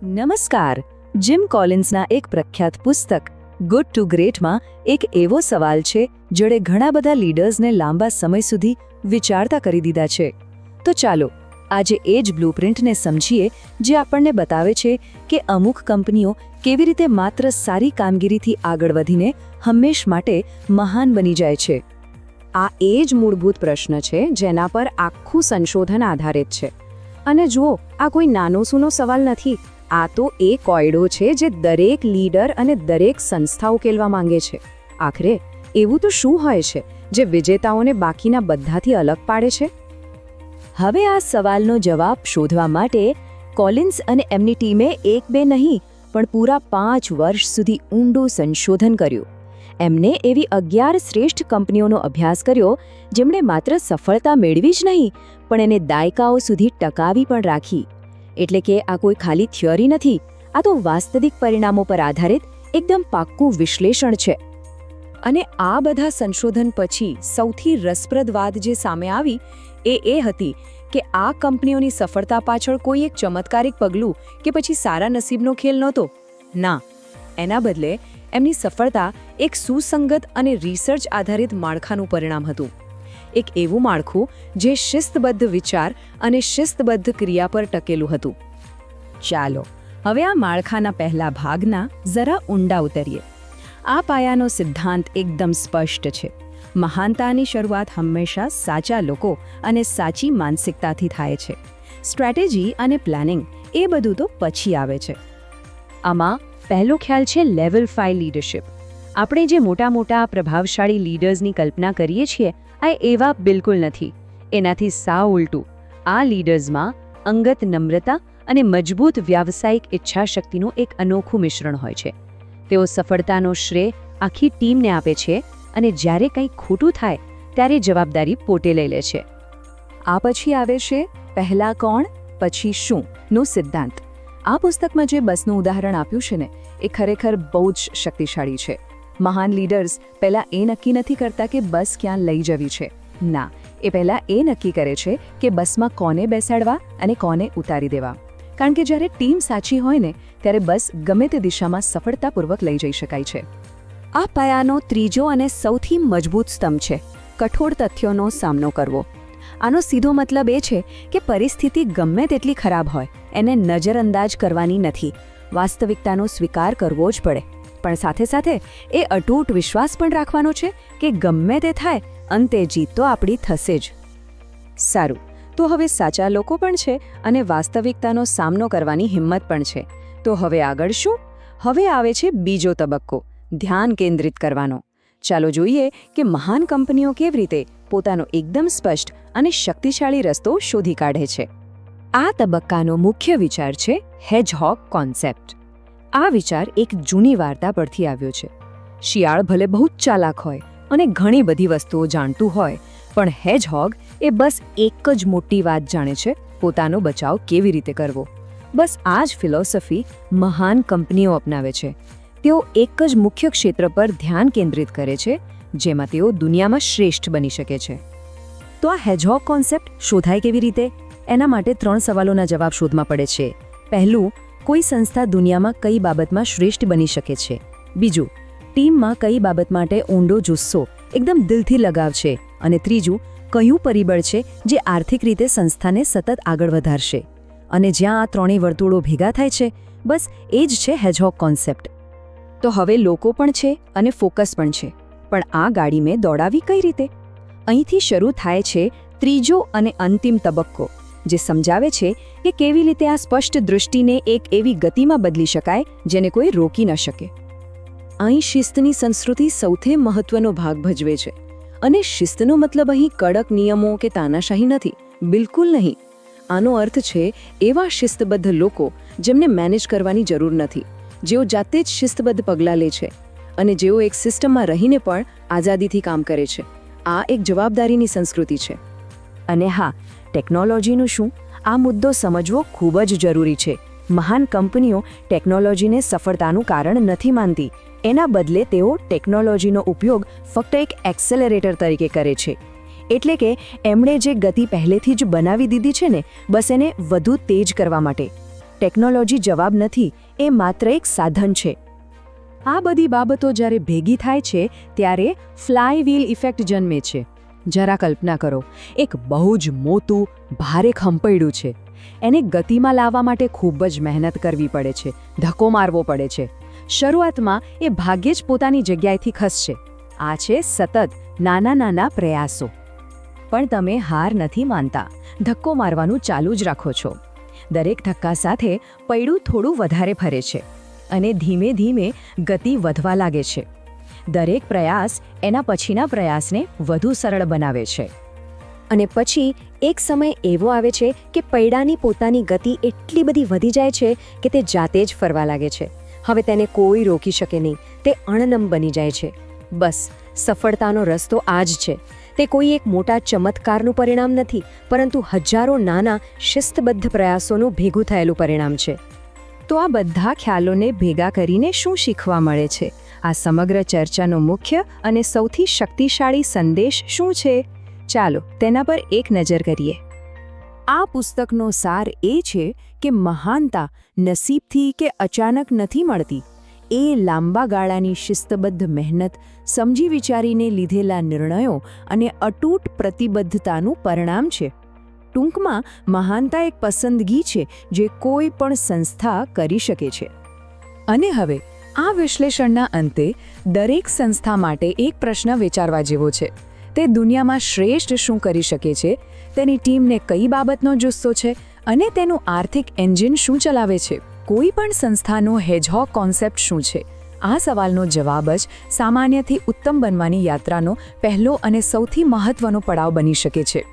નમસ્કાર. જીમ કોલિન્સના એક પ્રખ્યાત પુસ્તક ગુડ ટુ ગ્રેટમાં એક એવો સવાલ છે જેણે ઘણા બધા લીડર્સને લાંબા સમય સુધી વિચારતા કરી દીધા છે. તો ચાલો આજે એ જ બ્લુપ્રિન્ટને સમજીએ જે આપણને બતાવે છે કે અમુક કંપનીઓ કેવી રીતે માત્ર સારી કામગીરીથી આગળ વધીને હંમેશ માટે મહાન બની જાય છે. આ એ જ મૂળભૂત પ્રશ્ન છે જેના પર આખું સંશોધન આધારિત છે. અને જુઓ, આ કોઈ નાનો સૂનો સવાલ નથી. આ તો એ કોયડો છે જે દરેક લીડર અને દરેક સંસ્થા ઉકેલવા માંગે છે. આખરે એવું તો શું હોય છે જે વિજેતાઓને બાકીના બધાથી અલગ પાડે છે? હવે આ સવાલનો જવાબ શોધવા માટે કોલિન્સ અને એમની ટીમે એક બે નહીં પણ પૂરા 5 વર્ષ સુધી ઊંડું સંશોધન કર્યું. એમને એવી 11 શ્રેષ્ઠ કંપનીઓનો અભ્યાસ કર્યો જેમણે માત્ર સફળતા મેળવી જ નહીં પણ એને દાયકાઓ સુધી ટકાવી પણ રાખી. એટલે કે આ કોઈ ખાલી થિયરી નથી, આ તો વાસ્તવિક પરિણામો પર આધારિત એકદમ પાક્કું વિશ્લેષણ છે. અને આ બધા સંશોધન પછી સૌથી રસપ્રદ વાત જે સામે આવી એ હતી કે આ કંપનીઓની સફળતા પાછળ કોઈ એક ચમત્કારિક પગલું કે પછી સારા નસીબનો ખેલ નહોતો. ના, એના બદલે એમની સફળતા એક સુસંગત અને રિસર્ચ આધારિત માળખાનું પરિણામ હતું. એક એવું માળખું જે શિસ્તબદ્ધ વિચાર અને શિસ્તબદ્ધ ક્રિયા પર ટકેલું હતું. ચાલો હવે આ માળખાના પહેલા ભાગના જરા ઊંડા ઉતરીએ. આ પાયાનો સિદ્ધાંત એકદમ સ્પષ્ટ છે. મહાનતાની શરૂઆત હંમેશા સાચા લોકો અને સાચી માનસિકતાથી થાય છે. સ્ટ્રેટેજી અને પ્લાનિંગ એ બધું તો પછી આવે છે. આમાં પહેલો ખ્યાલ છે લેવલ 5 લીડરશિપ. આપણે જે મોટા મોટા પ્રભાવશાળી લીડર્સની કલ્પના કરીએ છીએ આ એવા બિલકુલ નથી. એનાથી સાવ ઉલટું. આ લીડર્સમાં અંગત નમ્રતા અને મજબૂત વ્યાવસાયિક ઈચ્છાશક્તિનું એક અનોખું મિશ્રણ હોય છે. તેઓ સફળતાનો શ્રેય આખી ટીમને આપે છે અને જ્યારે કંઈ ખોટું થાય ત્યારે જવાબદારી પોતે લઈ લે છે. આ પછી આવે છે પહેલા કોણ પછી શું નો સિદ્ધાંત. આ પુસ્તકમાં જે બસનું ઉદાહરણ આપ્યું છે ને એ ખરેખર બહુ જ શક્તિશાળી છે. મહાન લીડર્સ પહેલાં એ નક્કી નથી કરતા કે બસ ક્યાં લઈ જવી છે. ના, એ પહેલાં એ નક્કી કરે છે કે બસમાં કોને બેસાડવા અને કોને ઉતારી દેવા. કારણ કે જ્યારે ટીમ સાચી હોય ને ત્યારે બસ ગમે તે દિશામાં સફળતાપૂર્વક લઈ જઈ શકાય છે. આ પાયાનો ત્રીજો અને સૌથી મજબૂત સ્તંભ છે કઠોર તથ્યોનો સામનો કરવો. આનો સીધો મતલબ એ છે કે પરિસ્થિતિ ગમે તેટલી ખરાબ હોય એને નજરઅંદાજ કરવાની નથી. વાસ્તવિકતાનો સ્વીકાર કરવો જ પડે. પણ સાથે સાથે એ અતૂટ વિશ્વાસ પણ રાખવાનો છે કે ગમે તે થાય અંતે જીત તો આપણી થશે જ. સારું, તો હવે સાચા લોકો પણ છે અને વાસ્તવિકતાનો સામનો કરવાની હિંમત પણ છે. તો હવે આગળ શું? હવે આવે છે બીજો તબક્કો, ધ્યાન કેન્દ્રિત કરવાનો. ચાલો જોઈએ કે મહાન કંપનીઓ કેવી રીતે પોતાનો એકદમ સ્પષ્ટ અને શક્તિશાળી રસ્તો શોધી કાઢે છે. આ તબક્કાનો મુખ્ય વિચાર છે હેજહોગ કોન્સેપ્ટ. આ વિચાર એક જૂની વાર્તા પરથી આવ્યો છે. શિયાળ ભલે બહુ જ ચાલાક હોય અને ઘણી બધી વસ્તુઓ જાણતું હોય પણ હેજહોગ એ બસ એક જ મોટી વાત જાણે છે, પોતાનો બચાવ કેવી રીતે કરવો. બસ આ જ ફિલોસોફી મહાન કંપનીઓ અપનાવે છે. તેઓ એક જ મુખ્ય ક્ષેત્ર પર ધ્યાન કેન્દ્રિત કરે છે જેમાં તેઓ દુનિયામાં શ્રેષ્ઠ બની શકે છે. તો આ હેજહોગ કોન્સેપ્ટ શોધાય કેવી રીતે? એના માટે 3 સવાલોના જવાબ શોધવા પડે છે. પહેલું, કોઈ સંસ્થા દુનિયામાં કઈ બાબતમાં શ્રેષ્ઠ બની શકે છે. બીજું, ટીમમાં કઈ બાબત માટે ઊંડો જુસ્સો એકદમ દિલથી લગાવ છે. અને ત્રીજું, કયું પરિબળ છે જે આર્થિક રીતે સંસ્થાને સતત આગળ વધારશે. અને જ્યાં આ ત્રણેય વર્તુળો ભેગા થાય છે બસ એ જ છે હેજહોગ કોન્સેપ્ટ. તો હવે લોકો પણ છે અને ફોકસ પણ છે, પણ આ ગાડી મેં દોડાવી કઈ રીતે? અહીંથી શરૂ થાય છે ત્રીજો અને અંતિમ તબક્કો જે સમજાવે છે કે કેવી રીતે આ સ્પષ્ટ દૃષ્ટિને એક એવી ગતિમાં બદલી શકાય જેને કોઈ રોકી ન શકે. અહીં શિસ્તની સંસ્કૃતિ સૌથી મહત્વનો ભાગ ભજવે છે. અને શિસ્તનો મતલબ અહીં કડક નિયમો કે તાનાશાહી નથી, બિલકુલ નહીં. આનો અર્થ છે એવા શિસ્તબદ્ધ લોકો જેમને મેનેજ કરવાની જરૂર નથી, જેઓ જાતે જ શિસ્તબદ્ધ પગલાં લે છે અને જેઓ એક સિસ્ટમમાં રહીને પણ આઝાદીથી કામ કરે છે. આ એક જવાબદારીની સંસ્કૃતિ છે. અને હા, ટેકનોલોજીનું શું? આ મુદ્દો સમજવો ખૂબ જ જરૂરી છે. મહાન કંપનીઓ ટેકનોલોજીને સફળતાનું કારણ નથી માનતી. એના બદલે તેઓ ટેકનોલોજીનો ઉપયોગ ફક્ત એક એક્સેલરેટર તરીકે કરે છે. એટલે કે એમણે જે ગતિ પહેલેથી જ બનાવી દીધી છે ને બસ એને વધુ તેજ કરવા માટે. ટેકનોલોજી જવાબ નથી, એ માત્ર એક સાધન છે. આ બધી બાબતો જ્યારે ભેગી થાય છે ત્યારે ફ્લાયવ્હીલ ઇફેક્ટ જન્મે છે. જરા કલ્પના કરો, એક બહુ જ મોટું ભારે ખંપૈડું છે. એને ગતિમાં લાવવા માટે ખૂબ જ મહેનત કરવી પડે છે, ધક્કો મારવો પડે છે. શરૂઆતમાં એ ભાગ્યે જ પોતાની જગ્યાએથી ખસશે. આ છે સતત નાના નાના પ્રયાસો. પણ તમે હાર નથી માનતા, ધક્કો મારવાનું ચાલુ જ રાખો છો. દરેક ધક્કા સાથે પૈડું થોડું વધારે ફરે છે અને ધીમે ધીમે ગતિ વધવા લાગે છે. દરેક પ્રયાસ એના પછીના પ્રયાસને વધુ સરળ બનાવે છે. અને પછી એક સમય એવો આવે છે કે પૈડાની પોતાની ગતિ એટલી બધી વધી જાય છે કે તે જાતે જ ફરવા લાગે છે. હવે તેને કોઈ રોકી શકે નહીં. તે અણનમ બની જાય છે. બસ, સફળતાનો રસ્તો આ જ છે. તે કોઈ એક મોટા ચમત્કારનું પરિણામ નથી, પરંતુ હજારો નાના શિસ્તબદ્ધ પ્રયાસોનું ભેગું થયેલું પરિણામ છે. તો આ બધા ખ્યાલોને ભેગા કરીને શું શીખવા મળે છે? આ સમગ્ર ચર્ચાનો મુખ્ય અને સૌથી શક્તિશાળી સંદેશ શું છે? ચાલો તેના પર એક નજર કરીએ. આ પુસ્તકનો સાર એ છે કે મહાનતા નસીબથી કે અચાનક નથી મળતી. એ લાંબા ગાળાની શિસ્તબદ્ધ મહેનત, સમજી વિચારીને લીધેલા નિર્ણયો અને અતૂટ પ્રતિબદ્ધતાનું પરિણામ છે. ટૂંકમાં, મહાનતા એક પસંદગી છે જે કોઈ પણ સંસ્થા કરી શકે છે. અને હવે આ વિશ્લેષણના અંતે દરેક સંસ્થા માટે એક પ્રશ્ન વિચારવા જેવો છે. તે દુનિયામાં શ્રેષ્ઠ શું કરી શકે છે? તેની ટીમને કઈ બાબતનો જુસ્સો છે? અને તેનું આર્થિક એન્જિન શું ચલાવે છે? કોઈ પણ સંસ્થાનો હેજહોગ કોન્સેપ્ટ શું છે? આ સવાલનો જવાબ જ સામાન્યથી ઉત્તમ બનવાની યાત્રાનો પહેલો અને સૌથી મહત્વનો પડાવ બની શકે છે.